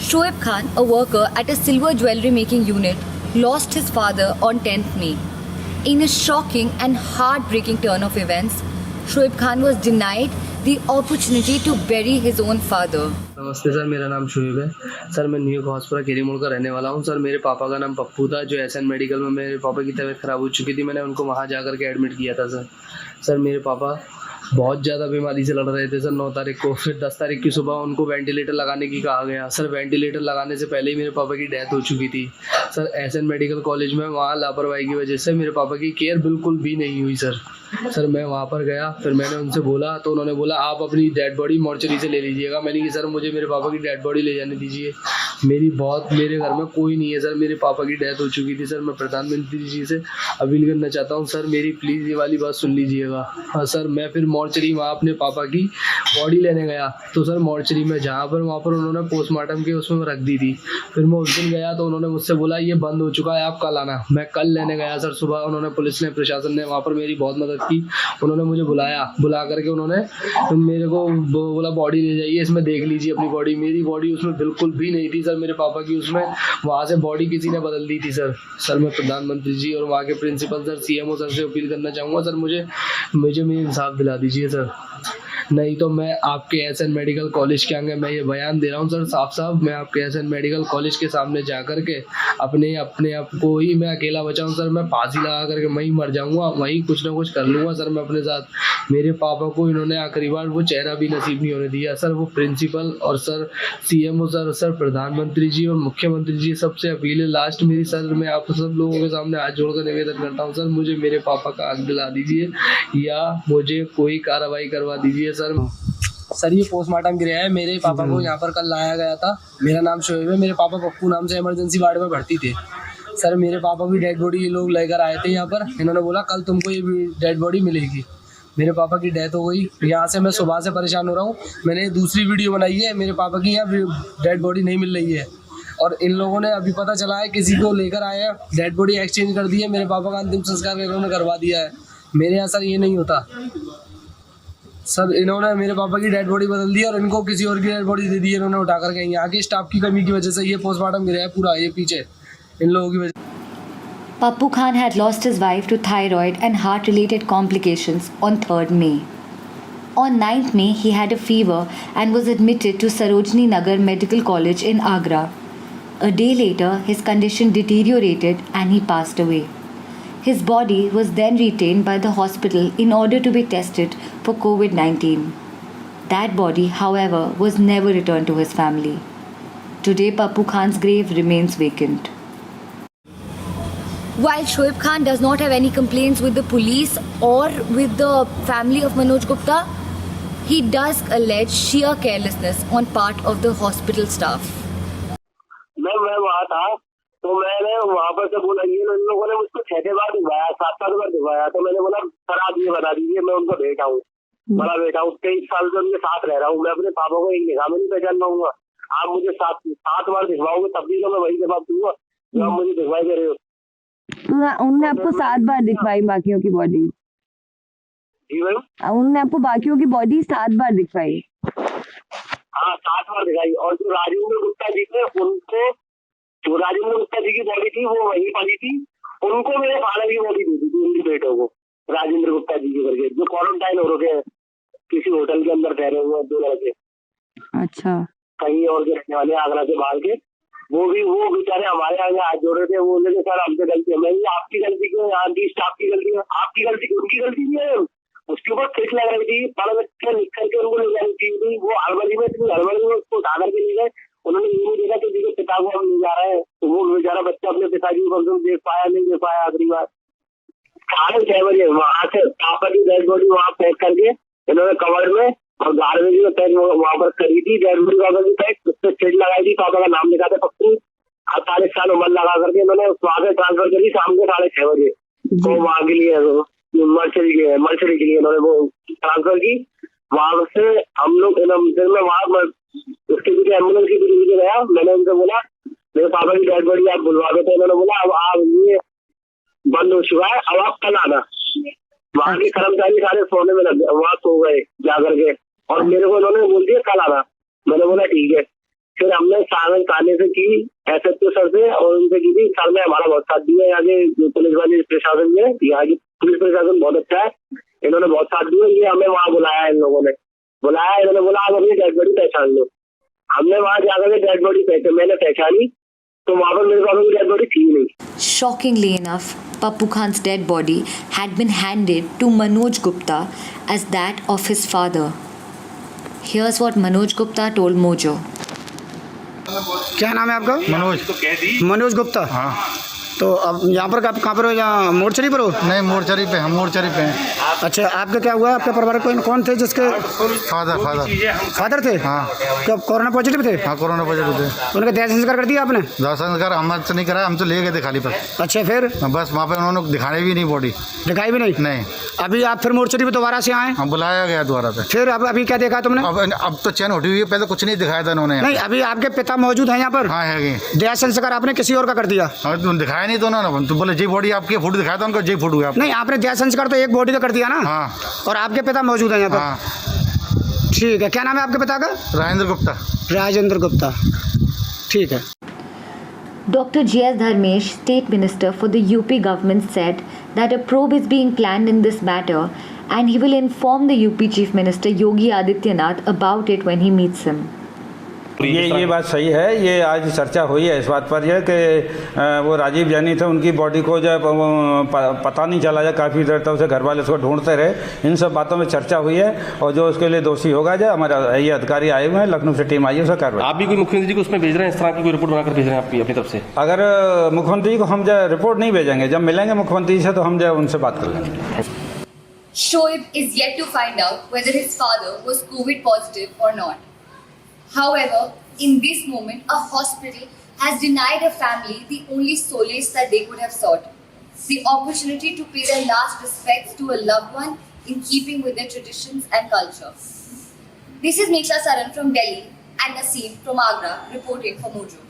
Shoaib Khan, a worker at a silver jewelry making unit, lost his father on 10th May. In a shocking and heartbreaking turn of events, Shoaib Khan was denied the opportunity to bury his own father. नमस्ते sir, मेरा नाम शुएब है। Sir मैं new hospital केरी मोड़ का रहने वाला हूँ। सर मेरे पापा का नाम पप्पू था, जो एसएन मेडिकल में मेरे पापा की तबीयत ख़राब हो चुकी थी। मैंने उनको वहाँ जा कर के एडमिट किया था। सर मेरे पापा बहुत ज़्यादा बीमारी से लड़ रहे थे। सर 9 तारीख को, फिर 10 तारीख की सुबह उनको वेंटिलेटर लगाने की कहा गया। सर वेंटिलेटर लगाने से पहले ही मेरे पापा की डेथ हो चुकी थी। सर एसएन मेडिकल कॉलेज में वहाँ लापरवाही की वजह से मेरे पापा की केयर बिल्कुल भी नहीं हुई। सर मैं वहाँ पर गया, फिर मैंने उनसे बोला तो उन्होंने बोला आप अपनी डेड बॉडी मॉर्चरी से ले लीजिएगा। मैंने कहा सर मुझे मेरे पापा की डेड बॉडी ले जाने दीजिए, मेरे घर में कोई नहीं है। सर मेरे पापा की डेथ हो चुकी थी। सर मैं प्रधानमंत्री जी से अपील करना चाहता हूँ, सर मेरी प्लीज़ ये वाली बात सुन लीजिएगा। हाँ सर, मैं फिर मॉर्चरी वहाँ अपने पापा की बॉडी लेने गया, तो सर मॉर्चरी में वहाँ पर उन्होंने पोस्टमार्टम के उसमें रख दी थी। फिर मैं उस दिन गया तो उन्होंने मुझसे बोला ये बंद हो चुका है, आप कल आना। मैं कल लेने गया। सर सुबह उन्होंने, पुलिस ने, प्रशासन ने वहाँ पर मेरी बहुत मदद की। उन्होंने मुझे बुला करके उन्होंने मेरे को बोला बॉडी ले जाइए, इसमें देख लीजिए अपनी बॉडी। मेरी बॉडी उसमें बिल्कुल भी नहीं थी। सर मेरे पापा की उसमें वहाँ से बॉडी किसी ने बदल दी थी। सर मैं प्रधानमंत्री जी और वहाँ के प्रिंसिपल सर, सीएमओ सर से अपील करना चाहूँगा, सर मुझे मेरी इंसाफ दिला दीजिए सर। नहीं तो मैं आपके एसएन मेडिकल कॉलेज के आगे मैं ये बयान दे रहा हूँ सर, साफ मैं आपके एसएन मेडिकल कॉलेज के सामने जा कर के अपने आप को ही मैं अकेला बचाऊँ। सर मैं फांसी लगा करके वहीं मर जाऊँगा, वहीं कुछ ना कुछ कर लूँगा। सर मैं अपने साथ, मेरे पापा को इन्होंने आखिरी बार वो चेहरा भी नसीब नहीं होने दिया। सर वो प्रिंसिपल और सर सीएमओ सर प्रधानमंत्री जी और मुख्यमंत्री जी, सबसे अपील है लास्ट मेरी। सर मैं आप सब लोगों के सामने हाथ जोड़कर निवेदन करता हूँ, सर मुझे मेरे पापा का हक दिला दीजिए या मुझे कोई कार्रवाई करवा दीजिए। सर ये पोस्टमार्टम गिरा है। मेरे पापा को यहाँ पर कल लाया गया था। मेरा नाम शोएब है। मेरे पापा पप्पू नाम से इमरजेंसी वार्ड में भर्ती थे। सर मेरे पापा की डेड बॉडी ये लोग लेकर आए थे यहाँ पर। इन्होंने बोला कल तुमको ये डेड बॉडी मिलेगी। मेरे पापा की डेथ हो गई। यहाँ से मैं सुबह से परेशान हो रहा हूँ। मैंने दूसरी वीडियो बनाई है, मेरे पापा की यहाँ डेड बॉडी नहीं मिल रही है। और इन लोगों ने अभी पता चला है किसी को लेकर आए हैं, डेड बॉडी एक्सचेंज कर दी है। मेरे पापा का अंतिम संस्कार इन्होंने करवा दिया है। मेरे यहाँ सर ये नहीं होता। सर इन्होंने मेरे पापा की डेड बॉडी बदल दी और इनको किसी और की डेड बॉडी दे दी है इन्होंने उठा करके। यहाँ के स्टाफ की कमी की वजह से ये पोस्टमार्टम गिरा है पूरा, ये पीछे इन लोगों की वजह। Pappu Khan had lost his wife to thyroid and heart-related complications on 3rd May. On 9th May, he had a fever and was admitted to Sarojini Nagar Medical College in Agra. A day later, his condition deteriorated and he passed away. His body was then retained by the hospital in order to be tested for COVID-19. That body, however, was never returned to his family. Today, Pappu Khan's grave remains vacant. While Shoaib Khan does not have any complaints with the police or with the family of Manoj Gupta, he does allege sheer carelessness on part of the hospital staff. मैं वहाँ था तो मैंने वहाँ पर से बोला, ये इन लोगों ने मुझको 6 बार दिखवाया, 7 बार दिखवाया। तो मैंने बोला सर आप ये बता दीजिए, मैं उनका बेटा हूँ, बड़ा बेटा हूँ, 23 साल से उनके साथ रह रहा हूँ। मैं अपने पापा को एक निगाह में नहीं पहचान पाऊंगा। आप मुझे 7 बार दिखवाओगे तब भी तो मैं वही जवाब दूंगा जो आप मुझे दिखवाई दे रहे हो। उन्होंने आपको 7 बार दिखवाई बाकियों की बॉडी? जी मैम, उन्होंने आपको बाकियों की बॉडी 7 बार दिखवाई? हाँ 7 बार दिखाई। और जो राजेंद्र गुप्ता जी थे उनको, जो राजेंद्र गुप्ता जी की बॉडी थी वो वहीं पड़ी थी, उनको मेरे फादर की बॉडी दी थी उनके बेटों को, राजेंद्र गुप्ता जी के करके, जो क्वारंटाइन हो रखे हैं किसी होटल के अंदर ठहरे हुए 2 लड़के। अच्छा, कहीं और के रहने वाले आगरा से बाहर के, वो बेचारे हमारे आगे हाथ जोड़ रहे थे। वो बोले सर हमसे गलती है। मैं आपकी गलती क्यों है? आंटी स्टाफ की गलती है। आपकी गलती, उनकी गलती नहीं है। उसके ऊपर फिट लग रही थी, बड़ा बच्चा लिख करके उनको ले जानी चाहिए। वो हड़बड़ी में उसको उठा करके ले गए। उन्होंने ये नहीं देखा कि जिसके पिता को हम ले जा रहे हैं, तो वो बेचारा बच्चा अपने पिताजी को कम देख पाया, नहीं देख पाया। आखिरी बार 6:30 बजे वहां से पापा की डेड बॉडी वहाँ पैक करके इन्होंने कवर में और गार्बेज में पैक वहाँ पर करी थी। डेड बॉडी कागज की पैक, उस पर चिट लगाई थी, पापा का नाम लिखा था पप्पू, 48 साल उम्र लगा करके इन्होंने वहाँ से ट्रांसफर करी शाम को 6:30 बजे। तो वहाँ के लिए मर्चरी के लिए इन्होंने वो ट्रांसफर की। वहां से हम लोग फिर मैं वहाँ उसके पीछे एम्बुलेंस की पीछे गया। मैंने उनसे बोला मेरे पापा की डेड बॉडी आप बुलवा दो। तो इन्होंने बोला अब आप ये बंद हो चुका है, अब आप कल आना। वहाँ के कर्मचारी सारे सोने में लग गए, वहाँ सो गए जा करके, और मेरे को इन्होंने बोल दिया कल आना। मैंने बोला ठीक है। फिर हमने सावन थाने से की, एसएचओ सर से, और उनसे की थी। सर ने हमारा बहुत साथ दिया। यहाँ के पुलिस वाले प्रशासन में, यहाँ की पुलिस प्रशासन बहुत अच्छा है, इन्होंने बहुत साथ दिया। ये हमें वहाँ बुलाया, इन लोगों ने बुलाया, इन्होंने बोला आप अपनी डेड बॉडी पहचान लो। हमने वहाँ जाकर के डेड बॉडी मैंने पहचानी, तो वहाँ पर मेरे पापा की डेड बॉडी थी नहीं। Shockingly enough, Pappu Khan's dead body had been handed to Manoj Gupta as that of his father. Here's what Manoj Gupta told Mojo. क्या नाम है आपका? मनोज गुप्ता। हाँ। तो अब यहाँ पर कहाँ पर हो? यहाँ मोर्चरी पर हो? नहीं, मोर्चरी पे, हम मोर्चरी पे हैं। अच्छा, आपका क्या हुआ? आपके परिवार में कौन थे जिसके फादर थे? हाँ। कब कोरोना पॉजिटिव थे? हाँ, कोरोना पॉजिटिव थे। तो उनका देह संस्कार कर दिया आपने? दाह संस्कार हम तो नहीं कराया, हम तो ले गए थे खाली पर। अच्छा, फिर बस वहाँ पे उन्होंने दिखाने भी नहीं बॉडी। दिखाई भी नहीं? नहीं। अभी आप फिर मोर्चरी पे दोबारा से आए? हम बुलाया गया दोबारा पे। फिर अब अभी क्या देखा तुमने? अब तो चैन उठी हुई है, पहले कुछ नहीं दिखाया था उन्होंने। नहीं, अभी आपके पिता मौजूद हैं यहाँ पर? हाँ, है। देह संस्कार आपने किसी और का कर दिया? दिखाया नहीं तो उन्होंने, तो बोले जी बॉडी आपकी, फोटो दिखाया था उनका, जी फोटो है। नहीं, आपने देह संस्कार तो एक बॉडी का कर दिया ना? हाँ। और आपके पिता मौजूद हैं यहाँ पर? हाँ। ठीक है, क्या नाम है आपके पिता का? राजेंद्र गुप्ता। राजेंद्र गुप्ता, ठीक है। Dr. G.S. Dharmesh, State Minister for the UP government, said that a probe is being planned in this matter and he will inform the UP Chief Minister Yogi Adityanath about it when he meets him. ये बात सही है। ये आज चर्चा हुई है इस बात पर यह कि वो राजीव जानी थे, उनकी बॉडी को जब पता नहीं चला जाए, काफ़ी देर तक उसे घर वाले उसको ढूंढते रहे। इन सब बातों में चर्चा हुई है और जो उसके लिए दोषी होगा, जो हमारे ये अधिकारी आए हुए हैं, लखनऊ से टीम आई है, उसका कार्रवाई। आप भी कोई मुख्यमंत्री जी को उसमें भेज रहे हैं, इस तरह की कोई रिपोर्ट बनाकर भेज रहे हैं आप अपनी तरफ से? अगर मुख्यमंत्री जी को हम जो रिपोर्ट नहीं भेजेंगे, जब मिलेंगे मुख्यमंत्री जी से तो हम जो उनसे बात कर लेंगे। Shoaib is yet to find out whether his father was COVID positive or not. However, in this moment, a hospital has denied a family the only solace that they could have sought, the opportunity to pay their last respects to a loved one in keeping with their traditions and culture. This is Meghla Saran from Delhi and Naseem from Agra reporting for Mojo.